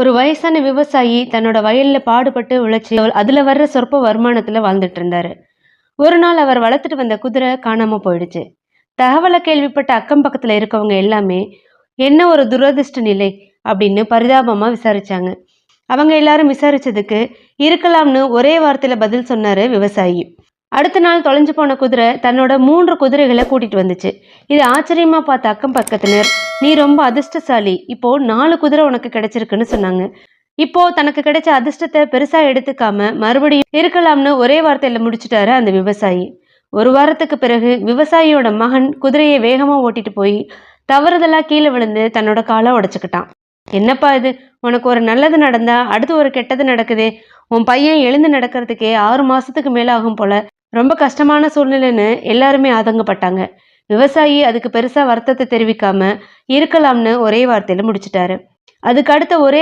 ஒரு வயசான விவசாயி தன்னோட வயல்ல பாடுபட்டு உழைச்சி அதுல வர்ற சொற்ப வருமானத்துல வாழ்ந்துட்டு இருந்தாரு. ஒரு நாள் அவர் வளர்த்துட்டு வந்த குதிரை காணாம போயிடுச்சு. தகவலை கேள்விப்பட்ட அக்கம் பக்கத்துல இருக்கவங்க எல்லாமே என்ன ஒரு துரதிர்ஷ்ட நிலை அப்படின்னு பரிதாபமா விசாரிச்சாங்க. அவங்க எல்லாரும் விசாரிச்சதுக்கு இருக்கலாம்னு ஒரே வார்த்தையில பதில் சொன்னாரு விவசாயி. அடுத்த நாள் தொலைஞ்சு போன குதிரை தன்னோட 3 குதிரைகளை கூட்டிட்டு வந்துச்சு. இது ஆச்சரியமா பார்த்த அக்கம் பக்கத்தினர், நீ ரொம்ப அதிர்ஷ்டசாலி, இப்போ 4 குதிரை உனக்கு கிடைச்சிருக்குன்னு சொன்னாங்க. இப்போ தனக்கு கிடைச்ச அதிர்ஷ்டத்தை பெருசா எடுத்துக்காம மறுபடியும் இருக்கலாம்னு ஒரே வார்த்தையில முடிச்சிட்டாரு அந்த விவசாயி. ஒரு வாரத்துக்கு பிறகு விவசாயியோட மகன் குதிரையை வேகமா ஓட்டிட்டு போய் தவறுதலா கீழே விழுந்து தன்னோட காலை உடைச்சுக்கிட்டான். என்னப்பா இது, உனக்கு ஒரு நல்லது நடந்தா அடுத்து ஒரு கெட்டது நடக்குதே. உன் பையன் எழுந்து நடக்கிறதுக்கே 6 மாசத்துக்கு மேல ஆகும் போல. ரொம்ப கஷ்டமான சூழ்நிலைன்னு எல்லாருமே ஆதங்கப்பட்டாங்க. விவசாயி அதுக்கு பெருசா வருத்தத்தை தெரிவிக்காம இருக்கலாம்னு ஒரே வார்த்தையில முடிச்சிட்டாரு. அதுக்கு அடுத்த ஒரே